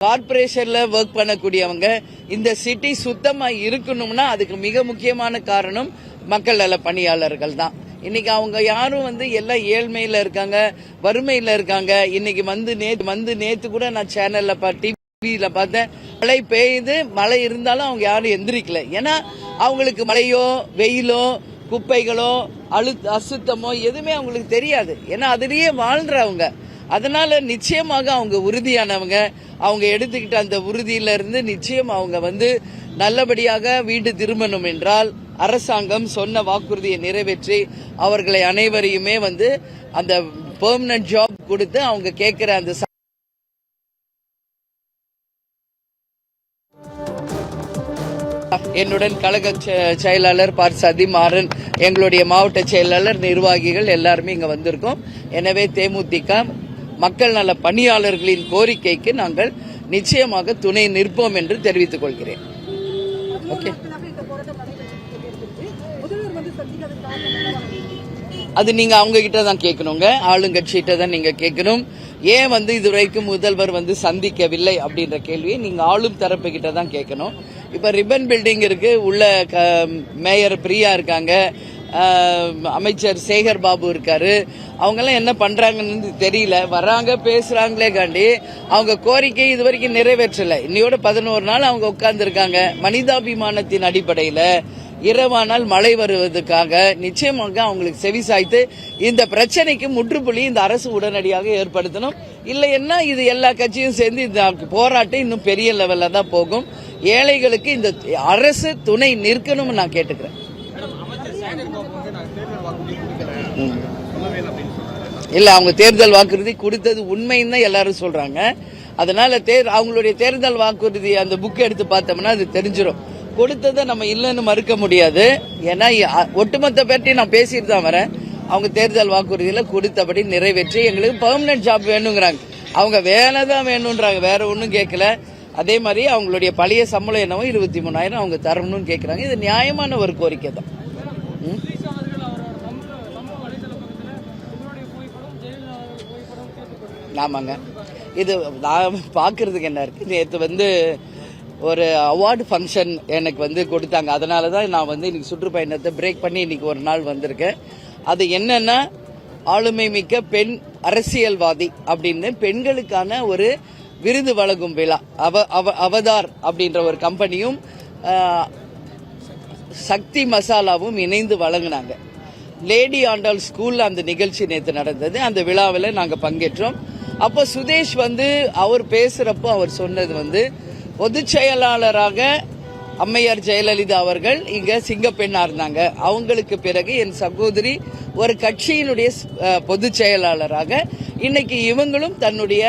கார்பரேஷன்ல work பண்ணக்கூடியவங்க இந்த city சுத்தமா இருக்கணும்னா அதுக்கு மிக முக்கியமான காரணம் மக்கள் நல பணியாளர்கள் தான். இன்னைக்கு அவங்க யாரும் எல்லாம் ஏழ்மையில இருக்காங்க, வறுமையில இருக்காங்க. இன்னைக்கு நேத்து கூட நான் சேனல்ல டிவியில பார்த்தேன், மழை பெய்யுது, மழை இருந்தாலும் அவங்க யாரும் எந்திரிக்கல. ஏன்னா அவங்களுக்கு மழையோ வெயிலோ குப்பைகளோ அசுத்தமோ எதுவுமே அவங்களுக்கு தெரியாது. ஏன்னா அதுலயே வாழ்றவங்க. அதனால நிச்சயமாக அவங்க உறுதியானவங்க. அவங்க எடுத்துக்கிட்ட அந்த உறுதியில இருந்து நிச்சயம் அவங்க நல்லபடியாக வீடு திரும்பணும் என்றால் அரசாங்கம் சொன்ன வாக்குறுதியை நிறைவேற்றி அவர்களை அனைவரையுமே அந்த பெர்மனன்ட் ஜாப் கொடுத்து அவங்க கேட்கிற அந்த என்னுடன் கழக செயலாளர் பார்சாதி மாறன், எங்களுடைய மாவட்ட செயலாளர், நிர்வாகிகள் எல்லாருமே இங்க வந்திருக்கோம். எனவே தேமுதிக மக்கள் நல பணியாளர்களின் கோரிக்கைக்கு நாங்கள் நிச்சயமாக துணை நிற்போம் என்று தெரிவித்துக் கொள்கிறேன். ஓகே, அது நீங்க அவங்க கிட்ட தான் கேட்கணுங்க, ஆளுங்கட்சிகிட்ட தான் நீங்க கேட்கணும். ஏன் இதுவரைக்கும் முதல்வர் சந்திக்கவில்லை அப்படின்ற கேள்வியை நீங்க ஆளும் தரப்பு கிட்ட தான் கேட்கணும். இப்ப ரிப்பன் பில்டிங் இருக்கு, உள்ள மேயர் பிரியா இருக்காங்க, அமைச்சர் சேகர் பாபு இருக்காரு. அவங்க எல்லாம் என்ன பண்றாங்கன்னு தெரியல. வர்றாங்க, பேசுறாங்களே காண்டி அவங்க கோரிக்கை இதுவரைக்கும் நிறைவேற்றல. இன்னையோட 11 நாள் அவங்க உட்கார்ந்து இருக்காங்க. மனிதாபிமானத்தின் அடிப்படையில இரவானால் மழை வருவதற்காக நிச்சயமாக அவங்களுக்கு செவிசாய்த்து இந்த பிரச்சனைக்கு முற்றுப்புள்ளி இந்த அரசு உடனடியாக ஏற்படுத்தணும். இல்லைன்னா இது எல்லா கட்சியும் சேர்ந்து இந்த போராட்டம் இன்னும் பெரிய லெவல்ல தான் போகும். ஏழைகளுக்கு இந்த அரசு துணை நிற்கணும் நான் கேட்டுக்கிறேன். இல்ல, அவங்க தேர்தல் வாக்குறுதி கொடுத்தது உண்மைன்னு தான் எல்லாரும் சொல்றாங்க. அதனால அவங்களுடைய தேர்தல் வாக்குறுதி அந்த புக் எடுத்து பார்த்தோம்னா அது தெரிஞ்சிடும். கொடுத்ததை நம்ம இல்லைன்னு மறுக்க முடியாது. ஏன்னா ஒட்டுமொத்த பேர்ட்டி நான் பேசிட்டு தான் வரேன். அவங்க தேர்தல் வாக்குறுதியில கொடுத்தபடி நிறைவேற்றி எங்களுக்கு பெர்மனன்ட் ஜாப் வேணுங்கிறாங்க. அவங்க வேலை தான் வேணும்ன்றாங்க, வேற ஒன்னும் கேட்கல. அதே மாதிரி அவங்களுடைய பழைய சம்பளம் என்னவோ 23,000 அவங்க தரணும்னு கேட்கறாங்க. இது நியாயமான ஒரு கோரிக்கை தான். ஆமாங்க, இது நான் பாக்குறதுக்கு என்ன இருக்கு. நேற்று ஒரு அவார்டு ஃபங்க்ஷன் எனக்கு கொடுத்தாங்க. அதனாலதான் நான் இன்னைக்கு சுற்றுப்பயணத்தை பிரேக் பண்ணி இன்னைக்கு ஒரு நாள் வந்திருக்கேன். அது என்னன்னா, ஆளுமை மிக்க பெண் அரசியல்வாதி அப்படின்னு பெண்களுக்கான ஒரு விருது வழங்கும் விழா. அவதார் அப்படின்ற ஒரு கம்பெனியும் சக்தி மசாலாவும் இணைந்து வழங்கினாங்க. லேடி ஆண்டாள் ஸ்கூல்ல அந்த நிகழ்ச்சி நேற்று நடந்தது. அந்த விழாவில் நாங்க பங்கேற்றோம். அப்போ சுதேஷ் அவர் பேசுறப்போ அவர் சொன்னது பொதுச் செயலாளராக அம்மையார் ஜெயலலிதா அவர்கள் இங்க சிங்கப்பெண்ணா இருந்தாங்க. அவங்களுக்கு பிறகு என் சகோதரி ஒரு கட்சியினுடைய பொதுச் செயலாளராக இன்னைக்கு இவங்களும் தன்னுடைய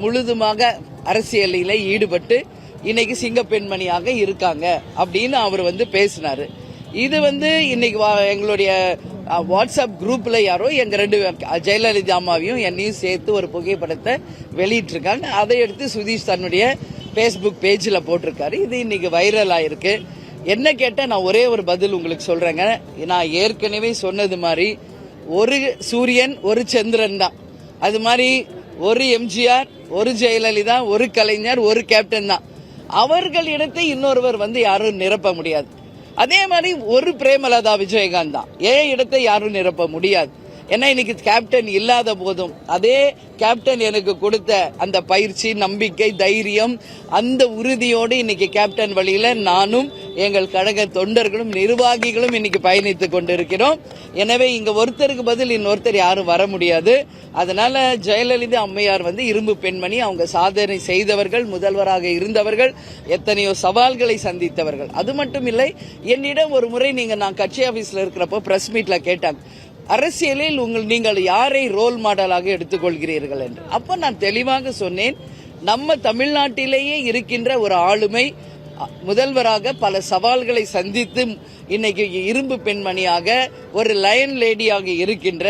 முழுதுமாக அரசியலில் ஈடுபட்டு இன்னைக்கு சிங்கப்பெண்மணியாக இருக்காங்க அப்படின்னு அவர் பேசினாரு. இது இன்னைக்கு எங்களுடைய வாட்ஸ்அப் குரூப்ல யாரோ எங்க 2 ஜெயலலிதா அம்மாவையும் என்னையும் சேர்த்து ஒரு புகைப்படத்தை வெளியிட்டு இருக்காங்க. அதை எடுத்து சுதீஷ் தன்னுடைய பேஸ்புக் பேஜில் போட்டிருக்காரு. இது இன்னைக்கு வைரல் ஆயிருக்கு. என்ன கேட்டா நான் ஒரே ஒரு பதில் உங்களுக்கு சொல்றேங்க. நான் ஏற்கனவே சொன்னது மாதிரி ஒரு சூரியன் ஒரு சந்திரன் தான். அது மாதிரி ஒரு எம்ஜிஆர், ஒரு ஜெயலலிதா, ஒரு கலைஞர், ஒரு கேப்டன் தான். அவர்களிடத்தை இன்னொருவர் யாரும் நிரப்ப முடியாது. அதே மாதிரி ஒரு பிரேமலதா விஜயகாந்த் தான். ஏன் இடத்தை யாரும் நிரப்ப முடியாது. ஏன்னா இன்னைக்கு கேப்டன் இல்லாத போதும் அதே கேப்டன் எனக்கு கொடுத்த அந்த பயிற்சி, நம்பிக்கை, தைரியம், அந்த உறுதியோடு இன்னைக்கு கேப்டன் வழியில நானும் எங்கள் கழக தொண்டர்களும் நிர்வாகிகளும் இன்னைக்கு பயணித்துக் கொண்டிருக்கிறோம். எனவே இங்க ஒருத்தருக்கு பதில் இன்னொருத்தர் யாரும் வர முடியாது. அதனால ஜெயலலிதா அம்மையார் இரும்பு பெண்மணி. அவங்க சாதனை செய்தவர்கள், முதல்வராக இருந்தவர்கள், எத்தனையோ சவால்களை சந்தித்தவர்கள். அது மட்டும் இல்லை, என்னிடம் ஒரு முறை நான் கட்சி ஆபீஸ்ல இருக்கிறப்போ பிரஸ் மீட்ல கேட்டாங்க, அரசியலில் நீங்கள் யாரை ரோல் மாடலாக எடுத்துக்கொள்கிறீர்கள் என்று. அப்ப நான் தெளிவாக சொன்னேன், நம்ம தமிழ்நாட்டிலேயே இருக்கின்ற ஒரு ஆளுமை முதல்வராக பல சவால்களை சந்தித்து இன்னைக்கு இரும்பு பெண்மணியாக ஒரு லயன் லேடியாக இருக்கின்ற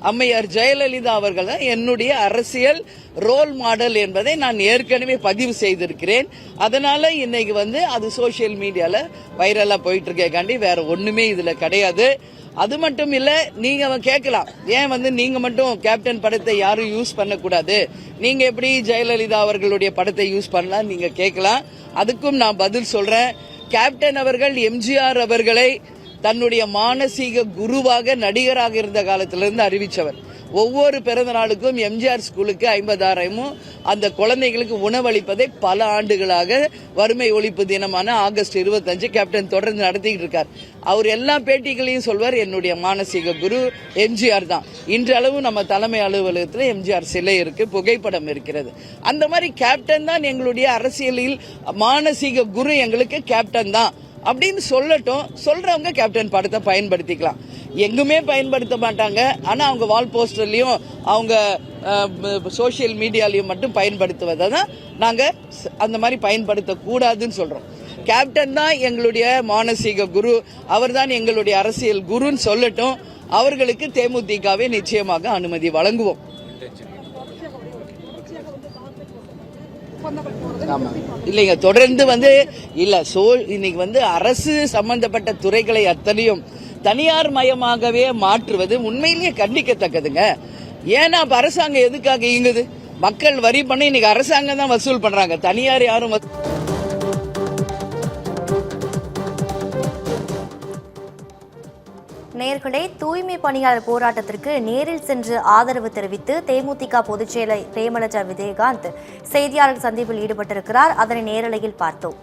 அம்மையார் ஜெயலலிதா அவர்கள் தான் என்னுடைய அரசியல் ரோல் மாடல் என்பதை நான் ஏற்கனவே பதிவு செய்திருக்கிறேன். அதனால இன்னைக்கு அது சோசியல் மீடியால வைரலா போயிட்டு இருக்கேன். வேற ஒண்ணுமே இதுல கிடையாது. அது மட்டும் இல்ல, நீங்க கேட்கலாம், ஏன் வந்து நீங்க மட்டும் கேப்டன் படத்தை யாரும் யூஸ் பண்ணக்கூடாது, நீங்க எப்படி ஜெயலலிதா அவர்களுடைய படத்தை யூஸ் பண்ணலாம் நீங்க கேட்கலாம். அதுக்கும் நான் பதில் சொல்றேன். கேப்டன் அவர்கள் எம்ஜிஆர் அவர்களை தன்னுடைய மானசீக குருவாக நடிகராக இருந்த காலத்திலிருந்து அறிவிச்சவர். ஒவ்வொரு பிறந்த நாளுக்கும் எம்ஜிஆர் ஸ்கூலுக்கு 50,000 அந்த குழந்தைகளுக்கு உணவளிப்பதை பல ஆண்டுகளாக வறுமை ஒழிப்பு தினமான ஆகஸ்ட் 25 கேப்டன் தொடர்ந்து நடத்திக்கிட்டு இருக்கார். அவர் எல்லா பேட்டிகளையும் சொல்வார், என்னுடைய மானசீக குரு எம்ஜிஆர் தான். இன்றளவு நம்ம தலைமை அலுவலகத்தில் எம்ஜிஆர் சிலை இருக்கு, புகைப்படம் இருக்கிறது. அந்த மாதிரி கேப்டன் தான் எங்களுடைய அரசியலில் மானசீக குரு, எங்களுக்கு கேப்டன் தான் அப்படின்னு சொல்லட்டும். சொல்றவங்க கேப்டன் படத்தை பயன்படுத்திக்கலாம். எங்குமே பயன்படுத்த மாட்டாங்க. ஆனா அவங்க வால் போஸ்டர்லயும் அவங்க சோசியல் மீடியாலையும் மட்டும் பயன்படுத்துவதை தான் நாங்க அந்த மாதிரி பயன்படுத்த கூடாதுன்னு சொல்றோம். கேப்டன் தான் எங்களுடைய மானசீக குரு, அவர் தான் எங்களுடைய அரசியல் குருன்னு சொல்லட்டும். அவர்களுக்கு தேமுதிகவே நிச்சயமாக அனுமதி வழங்குவோம். இல்லைங்க, தொடர்ந்து இன்னைக்கு அரசு சம்பந்தப்பட்ட துறைகளை அத்தனையும் தனியார் மயமாகவே மாற்றுவது உண்மையிலேயே கண்டிக்கத்தக்கதுங்க. ஏன்னா அரசாங்கம் எதுக்காக இயங்குது? மக்கள் வரி பண்ண இன்னைக்கு அரசாங்கம் தான் வசூல் பண்றாங்க, தனியார் யாரும். நேயர்களே, தூய்மை பணியாளர் போராட்டத்திற்கு நேரில் சென்று ஆதரவு தெரிவித்து தேமுதிக பொதுச்செயலர் பிரேமலதா விஜயகாந்த் செய்தியாளர் சந்திப்பில் ஈடுபட்டிருக்கிறார். அதனை நேரலையில் பார்த்தோம்.